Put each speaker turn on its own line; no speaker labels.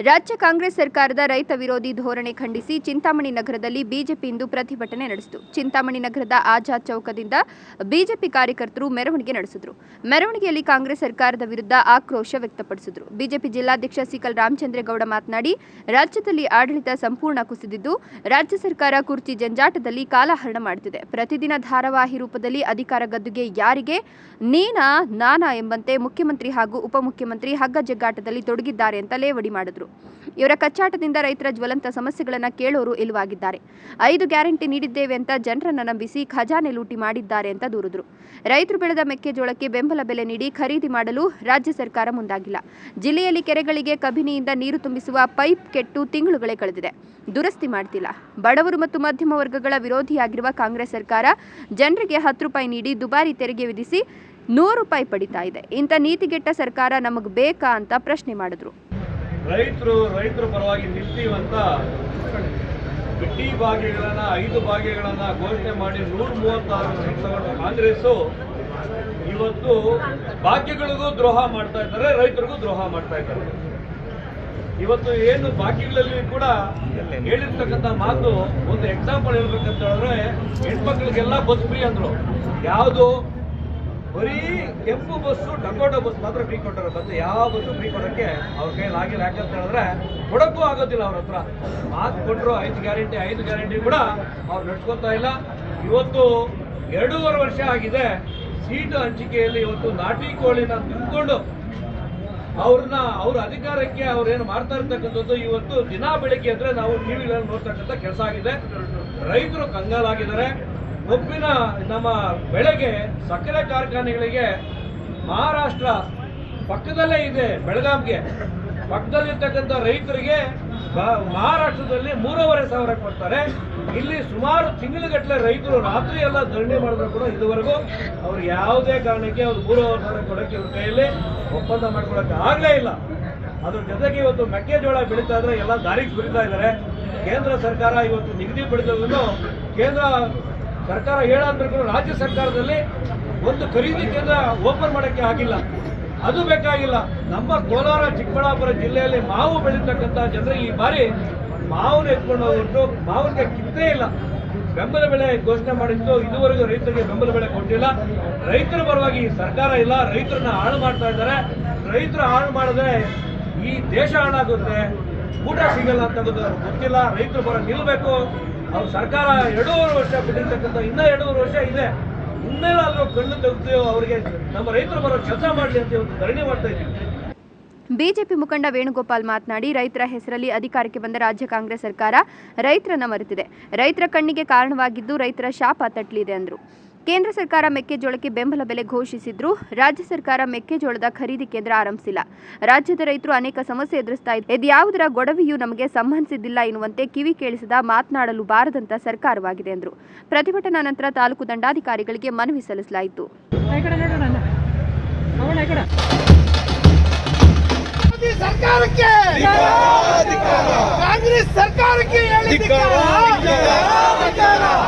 ರಾಜ್ಯ ಕಾಂಗ್ರೆಸ್ ಸರ್ಕಾರದ ರೈತ ವಿರೋಧಿ ಧೋರಣೆ ಖಂಡಿಸಿ ಚಿಂತಾಮಣಿ ನಗರದಲ್ಲಿ ಬಿಜೆಪಿ ಇಂದು ಪ್ರತಿಭಟನೆ ನಡೆಸಿತು. ಚಿಂತಾಮಣಿ ನಗರದ ಆಜಾದ್ ಚೌಕದಿಂದ ಬಿಜೆಪಿ ಕಾರ್ಯಕರ್ತರು ಮೆರವಣಿಗೆ ನಡೆಸಿದರು. ಮೆರವಣಿಗೆಯಲ್ಲಿ ಕಾಂಗ್ರೆಸ್ ಸರ್ಕಾರದ ವಿರುದ್ಧ ಆಕ್ರೋಶ ವ್ಯಕ್ತಪಡಿಸಿದರು. ಬಿಜೆಪಿ ಜಿಲ್ಲಾಧ್ಯಕ್ಷ ಸಿಕಲ್ ರಾಮಚಂದ್ರೇಗೌಡ ಮಾತನಾಡಿ, ರಾಜ್ಯದಲ್ಲಿ ಆಡಳಿತ ಸಂಪೂರ್ಣ ಕುಸಿದಿದ್ದು, ರಾಜ್ಯ ಸರ್ಕಾರ ಕುರ್ಚಿ ಜಂಜಾಟದಲ್ಲಿ ಕಾಲಹರಣ ಮಾಡುತ್ತಿದೆ. ಪ್ರತಿದಿನ ಧಾರಾವಾಹಿ ರೂಪದಲ್ಲಿ ಅಧಿಕಾರ ಗದ್ದುಗೆ ಯಾರಿಗೆ ನೀನಾ ನಾನಾ ಎಂಬಂತೆ ಮುಖ್ಯಮಂತ್ರಿ ಹಾಗೂ ಉಪಮುಖ್ಯಮಂತ್ರಿ ಹಗ್ಗ ಜಗ್ಗಾಟದಲ್ಲಿ ತೊಡಗಿದ್ದಾರೆ ಅಂತ ಲೇವಡಿ ಮಾಡಿದರು. ಇವರ ಕಚ್ಚಾಟದಿಂದ ರೈತರ ಜ್ವಲಂತ ಸಮಸ್ಯೆಗಳನ್ನು ಕೇಳೋರು ಇಲ್ಲವಾಗಿದ್ದಾರೆ. 5 ಗ್ಯಾರಂಟಿ ನೀಡಿದ್ದೇವೆ ಅಂತ ಜನರನ್ನ ನಂಬಿಸಿ ಖಜಾನೆ ಲೂಟಿ ಮಾಡಿದ್ದಾರೆ ಅಂತ ದೂರಿದರು. ರೈತರು ಬೆಳೆದ ಮೆಕ್ಕೆಜೋಳಕ್ಕೆ ಬೆಂಬಲ ಬೆಲೆ ನೀಡಿ ಖರೀದಿ ಮಾಡಲು ರಾಜ್ಯ ಸರ್ಕಾರ ಮುಂದಾಗಿಲ್ಲ. ಜಿಲ್ಲೆಯಲ್ಲಿ ಕೆರೆಗಳಿಗೆ ಕಬಿನಿಯಿಂದ ನೀರು ತುಂಬಿಸುವ ಪೈಪ್ ಕೆಟ್ಟು ತಿಂಗಳುಗಳೇ ಕಳೆದಿದೆ. ದುರಸ್ತಿ ಮಾಡ್ತಿಲ್ಲ. ಬಡವರು ಮತ್ತು ಮಧ್ಯಮ ವರ್ಗಗಳ ವಿರೋಧಿಯಾಗಿರುವ ಕಾಂಗ್ರೆಸ್ ಸರ್ಕಾರ ಜನರಿಗೆ 10 ರೂಪಾಯಿ ನೀಡಿ ದುಬಾರಿ ತೆರಿಗೆ ವಿಧಿಸಿ 100 ರೂಪಾಯಿ ಪಡಿತಾ ಇದೆ. ಇಂಥ ನೀತಿಗೆಟ್ಟ ಸರ್ಕಾರ ನಮಗೆ ಬೇಕಾ ಅಂತ ಪ್ರಶ್ನೆ ಮಾಡಿದ್ರು.
ರೈತರ ಪರವಾಗಿ ನಿಲ್ತೀವಂತ ಬಿಟ್ಟಿ ಭಾಗ್ಯಗಳನ್ನ 5 ಭಾಗ್ಯಗಳನ್ನ ಘೋಷಣೆ ಮಾಡಿ 136 ಕಾಂಗ್ರೆಸ್ ಇವತ್ತು ಭಾಗ್ಯಗಳಿಗೂ ದ್ರೋಹ ಮಾಡ್ತಾ ಇದ್ದಾರೆ, ರೈತರಿಗೂ ದ್ರೋಹ ಮಾಡ್ತಾ ಇದ್ದಾರೆ. ಇವತ್ತು ಏನು ಭಾಗ್ಯಗಳಲ್ಲಿ ಕೂಡ ಹೇಳಿರ್ತಕ್ಕಂಥ ಮಾತು ಒಂದು ಎಕ್ಸಾಂಪಲ್ ಹೇಳ್ಬೇಕಂತ ಹೇಳಿದ್ರೆ, ಹೆಣ್ಮಕ್ಳಿಗೆಲ್ಲ ಬಸ್ ಫ್ರೀ ಅಂದ್ರು. ಯಾವುದು ಬರೀ ಕೆಂಪು ಬಸ್ಸು ಡಕೋಟಾ ಬಸ್ ಮಾತ್ರ ಫ್ರೀ ಕೊಟ್ಟಾರೆ. ಮತ್ತೆ ಯಾವ ಬಸ್ಸು ಫ್ರೀ ಕೊಡೋಕ್ಕೆ ಅವ್ರ ಕೈಯಲ್ಲಿ ಆಗಿಲ್ಲ. ಯಾಕಂತ ಹೇಳಿದ್ರೆ ಕೊಡಕ್ಕೂ ಆಗೋದಿಲ್ಲ. ಅವ್ರ ಹತ್ರ ಮಾತು ಕೊಟ್ಟರು 5 ಗ್ಯಾರಂಟಿ ಕೂಡ ಅವ್ರು ನಡ್ಸ್ಕೊತಾ ಇಲ್ಲ. ಇವತ್ತು 2.5 ವರ್ಷ ಆಗಿದೆ ಸೀಟು ಹಂಚಿಕೆಯಲ್ಲಿ. ಇವತ್ತು ನಾಟಿ ಕೋಳಿನ ತಿಂದ್ಕೊಂಡು ಅವ್ರ ಅಧಿಕಾರಕ್ಕೆ ಅವ್ರೇನು ಮಾಡ್ತಾ ಇರ್ತಕ್ಕಂಥದ್ದು ಇವತ್ತು ದಿನ ಬೆಳಿಗ್ಗೆ ಅಂದ್ರೆ ನಾವು ಟಿವಿಗಳಲ್ಲಿ ನೋಡ್ತಕ್ಕಂಥ ಕೆಲಸ ಆಗಿದೆ. ರೈತರು ಕಂಗಾಲಾಗಿದ್ದಾರೆ. ಕಬ್ಬಿನ ನಮ್ಮ ಬೆಳೆಗೆ ಸಕ್ಕರೆ ಕಾರ್ಖಾನೆಗಳಿಗೆ ಮಹಾರಾಷ್ಟ್ರ ಪಕ್ಕದಲ್ಲೇ ಇದೆ, ಬೆಳಗಾಂಗೆ ಪಕ್ಕದಲ್ಲಿರ್ತಕ್ಕಂಥ ರೈತರಿಗೆ ಮಹಾರಾಷ್ಟ್ರದಲ್ಲಿ 3,500 ಕೊಡ್ತಾರೆ. ಇಲ್ಲಿ ಸುಮಾರು ತಿಂಗಳುಗಟ್ಟಲೆ ರೈತರು ರಾತ್ರಿ ಎಲ್ಲ ಧರಣಿ ಮಾಡಿದ್ರು ಕೂಡ ಇದುವರೆಗೂ ಅವ್ರು ಯಾವುದೇ ಕಾರಣಕ್ಕೆ ಅವ್ರು 3,500 ಕೊಡೋಕ್ಕೆ ಇವ್ರ ಕೈಯಲ್ಲಿ ಒಪ್ಪಂದ ಮಾಡ್ಕೊಳಕ್ಕೆ ಆಗಲೇ ಇಲ್ಲ. ಅದ್ರ ಜೊತೆಗೆ ಇವತ್ತು ಮೆಕ್ಕೆಜೋಳ ಬೆಳೀತಾ ಇದ್ರೆ ಎಲ್ಲ ದಾರಿಗೆ ಸುರಿತಾ ಇದ್ದಾರೆ. ಕೇಂದ್ರ ಸರ್ಕಾರ ಇವತ್ತು ನಿಗದಿ ಪಡೆದನ್ನು ಕೇಂದ್ರ ಸರ್ಕಾರ ಹೇಳಂದ್ರೂ ರಾಜ್ಯ ಸರ್ಕಾರದಲ್ಲಿ ಒಂದು ಖರೀದಿ ಕೇಂದ್ರ ಓಪನ್ ಮಾಡೋಕ್ಕೆ ಆಗಿಲ್ಲ. ಅದು ಬೇಕಾಗಿಲ್ಲ. ನಮ್ಮ ಕೋಲಾರ ಚಿಕ್ಕಬಳ್ಳಾಪುರ ಜಿಲ್ಲೆಯಲ್ಲಿ ಮಾವು ಬೆಳೀತಕ್ಕಂಥ ಜನರಿಗೆ ಈ ಬಾರಿ ಮಾವನ್ನ ಎತ್ಕೊಂಡು ಹೋಗ್ಬಿಟ್ಟು ಮಾವಿಗೆ ಕಿತ್ತೇ ಇಲ್ಲ. ಬೆಂಬಲ ಬೆಲೆ ಘೋಷಣೆ ಮಾಡಿದ್ದು, ಇದುವರೆಗೂ ರೈತರಿಗೆ ಬೆಂಬಲ ಬೆಲೆ ಕೊಟ್ಟಿಲ್ಲ. ರೈತರ ಪರವಾಗಿ ಸರ್ಕಾರ ಇಲ್ಲ. ರೈತರನ್ನ ಹಾಳು ಮಾಡ್ತಾ ಇದ್ದಾರೆ. ರೈತರು ಹಾಳು ಮಾಡಿದ್ರೆ ಈ ದೇಶ ಹಾಳಾಗುತ್ತೆ, ಊಟ ಸಿಗಲ್ಲ ಅಂತ ಗೊತ್ತಿಲ್ಲ. ರೈತರ ಪರ ನಿಲ್ಲಬೇಕು. ಅವ್ರ ಸರ್ಕಾರ 2.5 ವರ್ಷ ಬಿಟ್ಟಿರ್ತಕ್ಕಂಥ ಇನ್ನೂ 2.5 ವರ್ಷ ಇದೆ. ಇನ್ನೇನಾದ್ರೂ ಕಣ್ಣು ತೆಗೆದು ಅವರಿಗೆ ನಮ್ಮ ರೈತರು ಬರೋ ಕೆಲಸ ಮಾಡಲಿ ಅಂತ ಇವತ್ತು ಧರಣಿ ಮಾಡ್ತಾ ಇದ್ದೀವಿ.
ಬಿಜೆಪಿ ಮುಖಂಡ ವೇಣುಗೋಪಾಲ್ ಮಾತನಾಡಿ, ರೈತರ ಹೆಸರಲ್ಲಿ ಅಧಿಕಾರಕ್ಕೆ ಬಂದ ರಾಜ್ಯ ಕಾಂಗ್ರೆಸ್ ಸರ್ಕಾರ ರೈತರನ್ನ ಮರೆತಿದೆ. ರೈತರ ಕಣ್ಣಿಗೆ ಕಾರಣವಾಗಿದ್ದು ರೈತರ ಶಾಪ ತಟ್ಟಲಿದೆ ಅಂದರು. ಕೇಂದ್ರ ಸರ್ಕಾರ ಮೆಕ್ಕೆಜೋಳಕ್ಕೆ ಬೆಂಬಲ ಬೆಲೆ ಘೋಷಿಸಿದ್ರು. ರಾಜ್ಯ ಸರ್ಕಾರ ಮೆಕ್ಕೆಜೋಳದ ಖರೀದಿ ಕೇಂದ್ರ ಆರಂಭಿಸಿಲ್ಲ. ರಾಜ್ಯದ ರೈತರು ಅನೇಕ ಸಮಸ್ಯೆ ಎದುರಿಸ್ತಾ ಇದ್ದಾರೆ. ಇದ್ಯಾವುದರ ಗೊಡವೆಯೂ ನಮಗೆ ಸಂಬಂಧಿಸಿದ್ದಿಲ್ಲ ಎನ್ನುವಂತೆ ಕಿವಿ ಕೇಳಿಸದ ಮಾತನಾಡಲು ಬಾರದಂತ ಸರ್ಕಾರವಾಗಿದೆ ಎಂದರು. ಪ್ರತಿಭಟನಾ ನಂತರ ತಾಲೂಕು ದಂಡಾಧಿಕಾರಿಗಳಿಗೆ ಮನವಿ ಸಲ್ಲಿಸಲಾಯಿತು.
ಕಾಂಗ್ರೆಸ್ ಸರ್ಕಾರಕ್ಕೆ